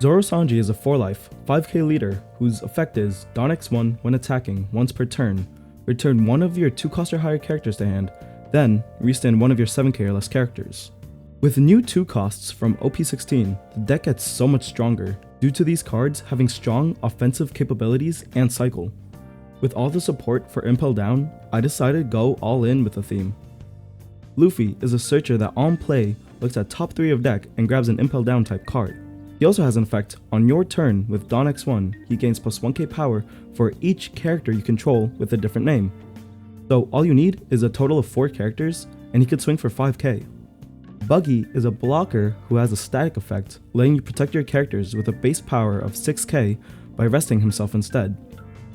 Zoro Sanji is a 4-life, 5k leader whose effect is Dawn X1 when attacking once per turn, return one of your 2-cost or higher characters to hand, then restand one of your 7k or less characters. With new 2 costs from OP16, the deck gets so much stronger due to these cards having strong offensive capabilities and cycle. With all the support for Impel Down, I decided to go all in with the theme. Luffy is a searcher that on play looks at top 3 of deck and grabs an Impel Down type card. He also has an effect on your turn with Dawn X1, he gains plus 1k power for each character you control with a different name. So all you need is a total of 4 characters and he could swing for 5k. Buggy is a blocker who has a static effect, letting you protect your characters with a base power of 6k by resting himself instead.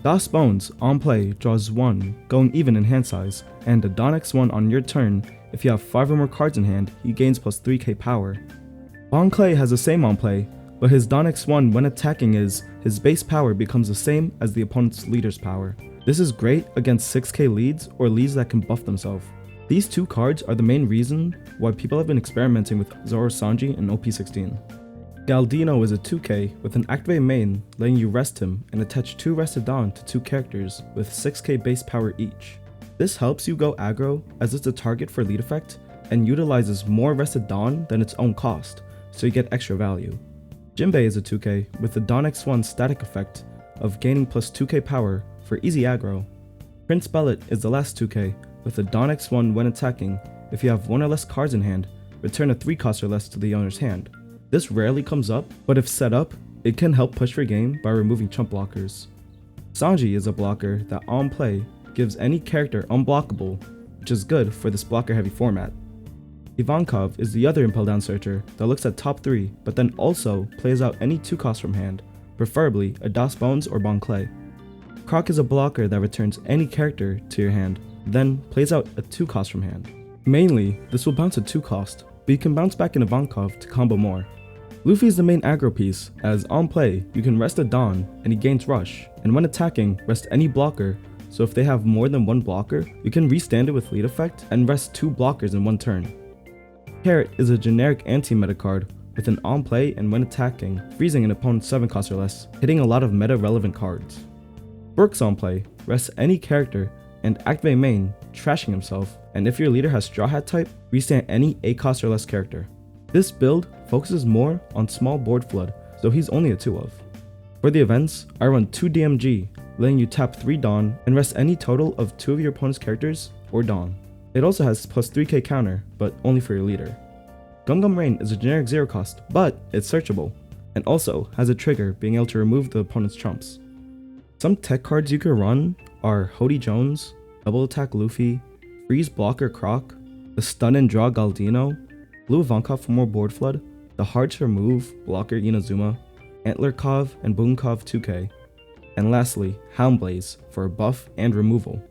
Das Bones on play draws 1, going even in hand size, and a Dawn X1 on your turn, if you have 5 or more cards in hand, he gains plus 3k power. Bon Clay has the same on play, but his Dawn X1 when attacking is, his base power becomes the same as the opponent's leader's power. This is great against 6k leads or leads that can buff themselves. These 2 cards are the main reason why people have been experimenting with Zoro Sanji in OP16. Galdino is a 2k with an activate main letting you rest him and attach 2 rested Dawn to 2 characters with 6k base power each. This helps you go aggro as it's a target for lead effect and utilizes more rested Dawn than its own cost, so you get extra value. Jinbei is a 2k with the Dawn X1 static effect of gaining plus 2k power for easy aggro. Prince Bellet is the last 2k with the Dawn X1 when attacking, if you have 1 or less cards in hand, return a 3-cost or less to the owner's hand. This rarely comes up, but if set up, it can help push your game by removing chump blockers. Zonji is a blocker that on play gives any character unblockable, which is good for this blocker heavy format. Ivankov is the other Impel Down searcher that looks at top 3 but then also plays out any 2 costs from hand, preferably a Das Bones or Bon Clay. Croc is a blocker that returns any character to your hand, then plays out a 2 cost from hand. Mainly, this will bounce a 2 cost, but you can bounce back in Ivankov to combo more. Luffy is the main aggro piece, as on play, you can rest a Dawn and he gains rush, and when attacking, rest any blocker, so if they have more than 1 blocker, you can restand it with lead effect and rest 2 blockers in 1 turn. Carrot is a generic anti-meta card with an on play and when attacking, freezing an opponent's 7 cost or less, hitting a lot of meta relevant cards. Brook's on play rests any character and activate main, trashing himself, and if your leader has Straw Hat type, restand any 8 cost or less character. This build focuses more on small board flood, so he's only a 2 of. For the events, I run 2 DMG, letting you tap 3 Dawn and rest any total of 2 of your opponent's characters or Dawn. It also has plus 3k counter, but only for your leader. Gum Gum Rain is a generic 0 cost, but it's searchable, and also has a trigger being able to remove the opponent's trumps. Some tech cards you can run are Hody Jones, Double Attack Luffy, Freeze Blocker Croc, the Stun and Draw Galdino, Blue Ivankov for more board flood, the hard to remove Blocker Inazuma, Antlerkov and Boonkov 2k, and lastly, Houndblaze for a buff and removal.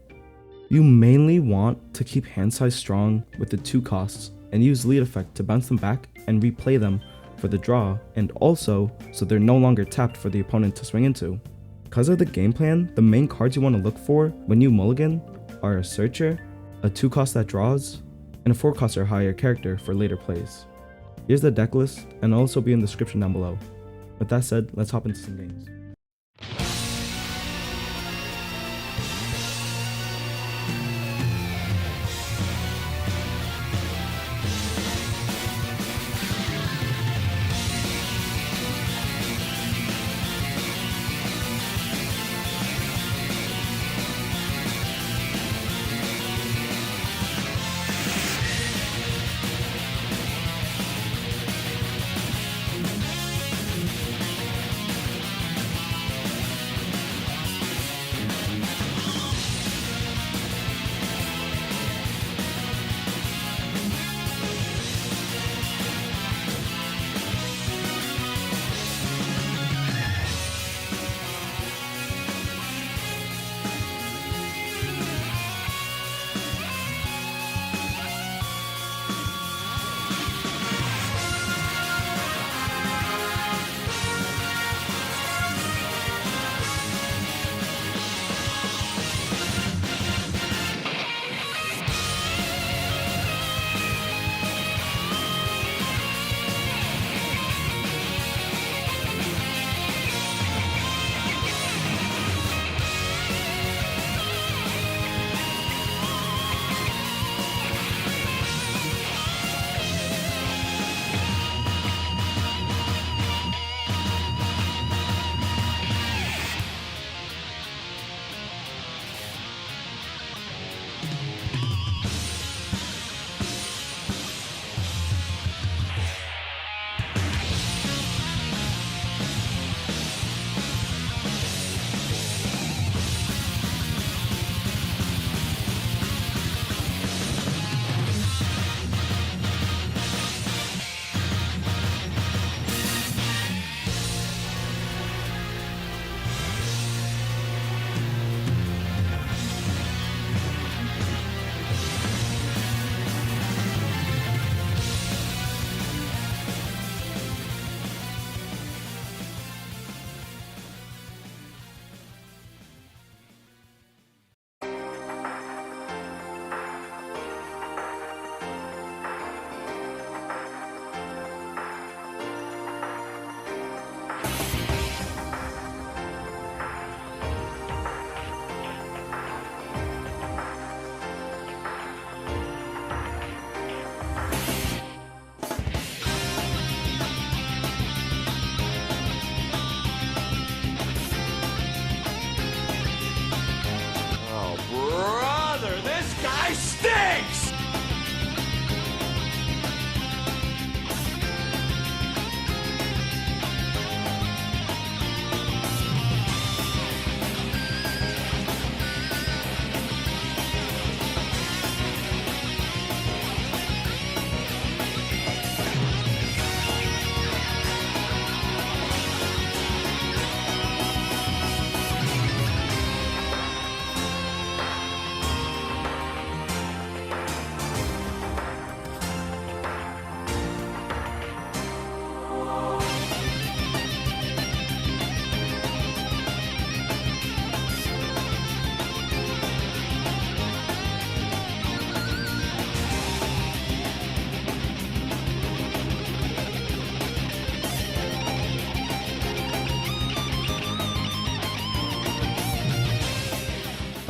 You mainly want to keep hand size strong with the 2 costs and use lead effect to bounce them back and replay them for the draw, and also so they're no longer tapped for the opponent to swing into. Because of the game plan, the main cards you want to look for when you mulligan are a searcher, a 2 cost that draws, and a 4 cost or higher character for later plays. Here's the deck list and it'll also be in the description down below. With that said, let's hop into some games.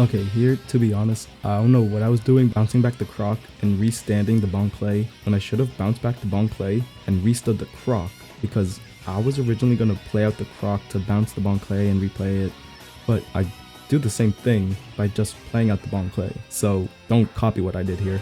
Okay, here, to be honest, I don't know what I was doing bouncing back the croc and restanding the bon clay when I should have bounced back the bon clay and restood the croc, because I was originally going to play out the croc to bounce the bon clay and replay it, but I do the same thing by just playing out the bon clay, so don't copy what I did here.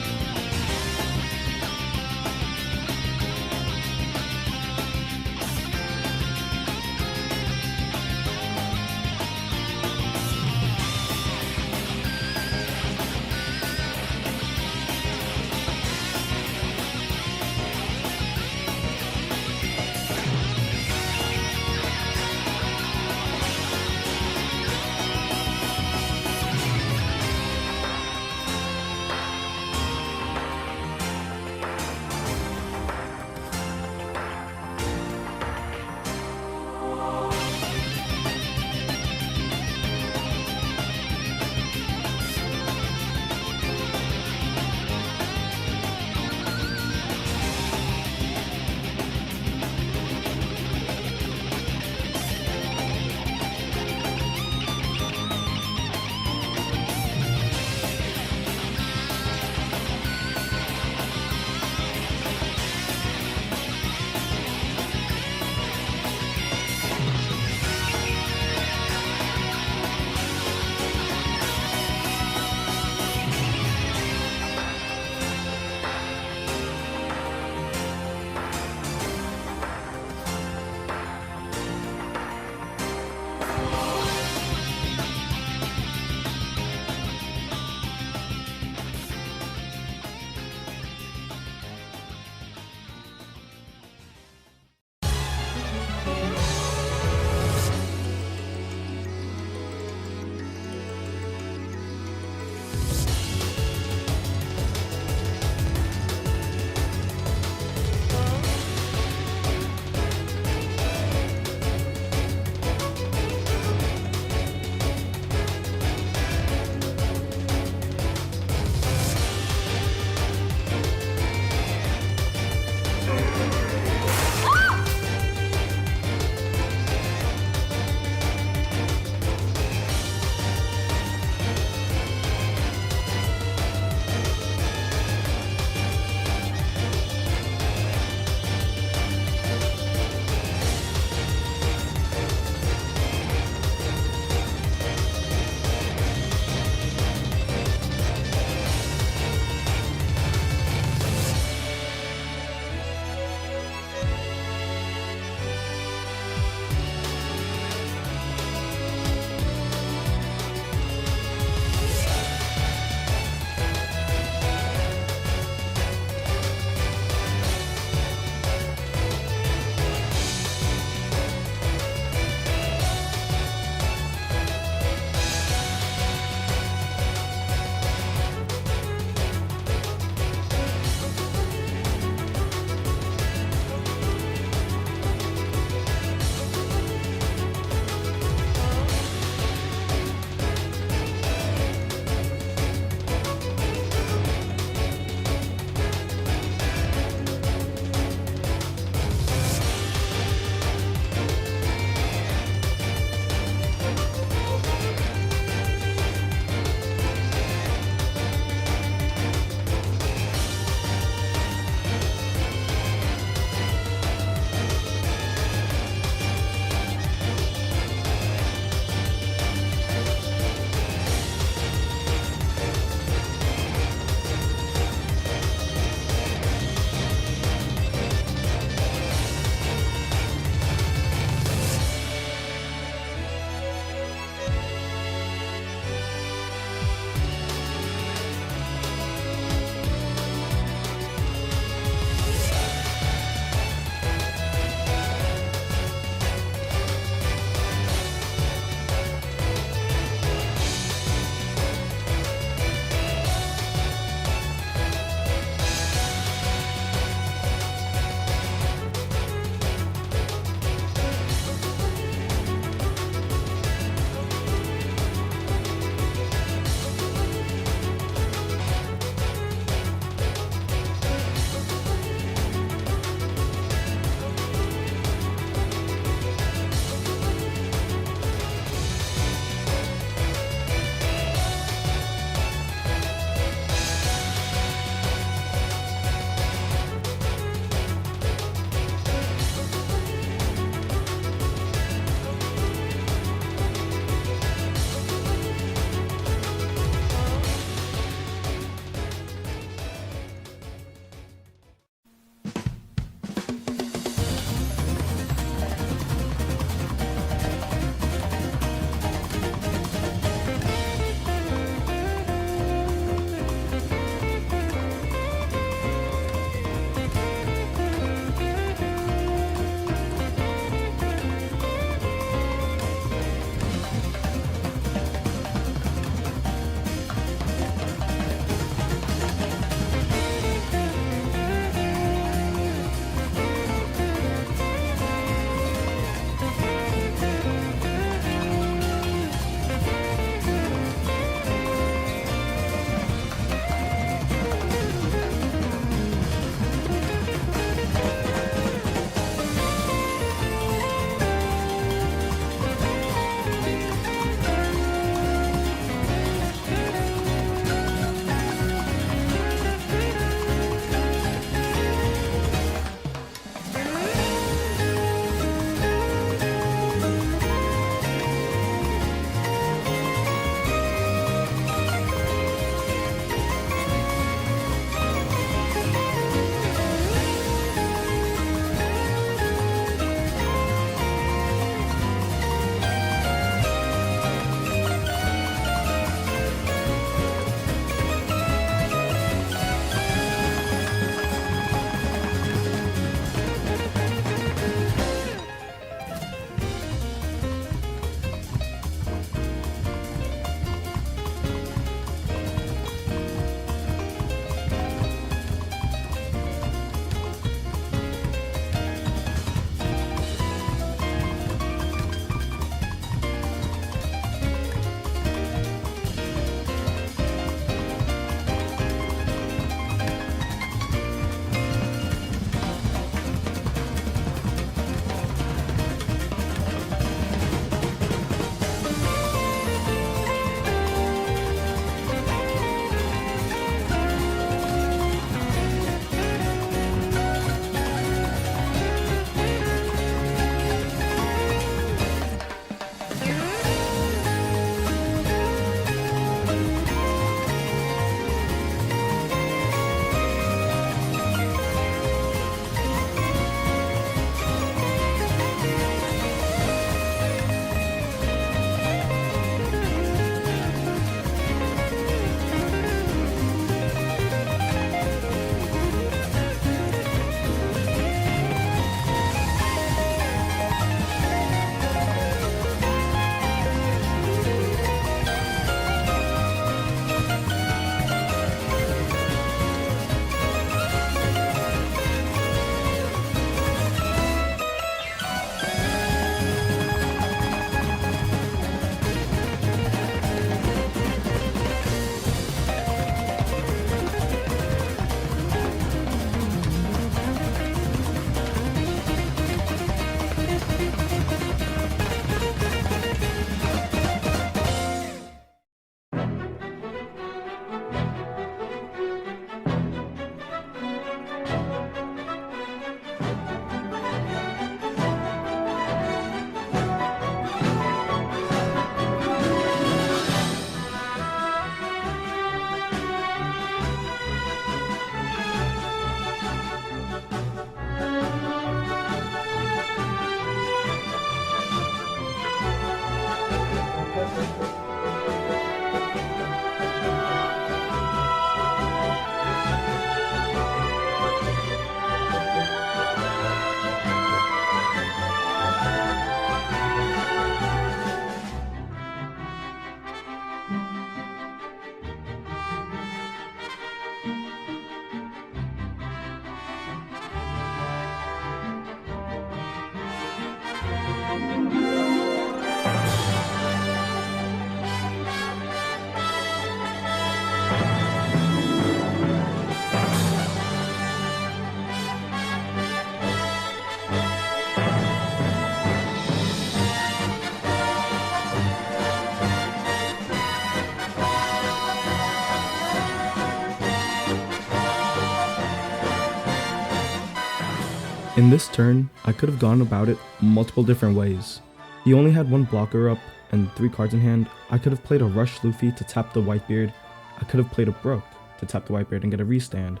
In this turn, I could have gone about it multiple different ways. He only had one blocker up and 3 cards in hand. I could have played a Rush Luffy to tap the Whitebeard. I could have played a Brook to tap the Whitebeard and get a restand.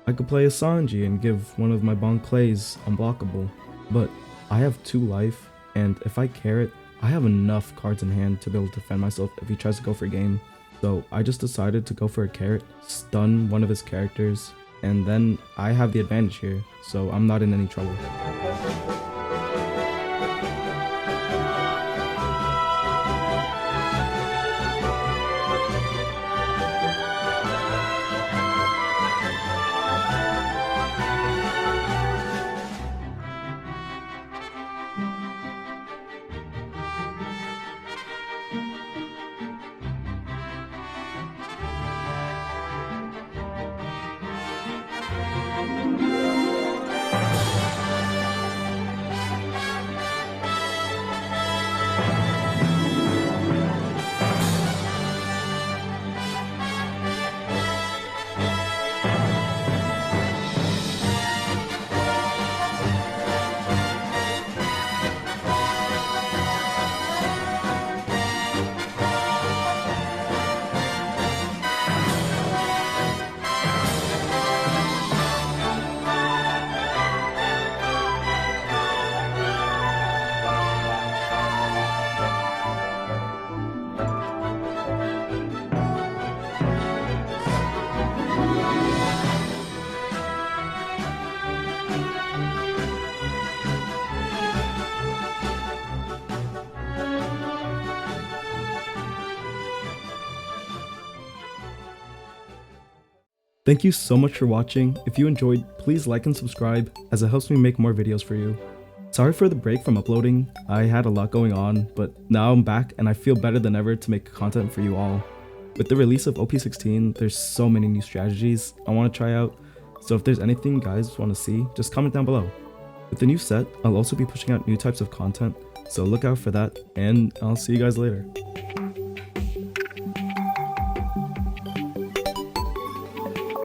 I could play a Sanji and give one of my Bon Clays unblockable. But I have 2 life, and if I carrot, I have enough cards in hand to be able to defend myself if he tries to go for game. So I just decided to go for a carrot, stun one of his characters, and then I have the advantage here, so I'm not in any trouble. Thank you so much for watching. If you enjoyed, please like and subscribe as it helps me make more videos for you. Sorry for the break from uploading. I had a lot going on, but now I'm back and I feel better than ever to make content for you all. With the release of OP16, there's so many new strategies I want to try out, so if there's anything you guys want to see, just comment down below. With the new set, I'll also be pushing out new types of content, so look out for that, and I'll see you guys later.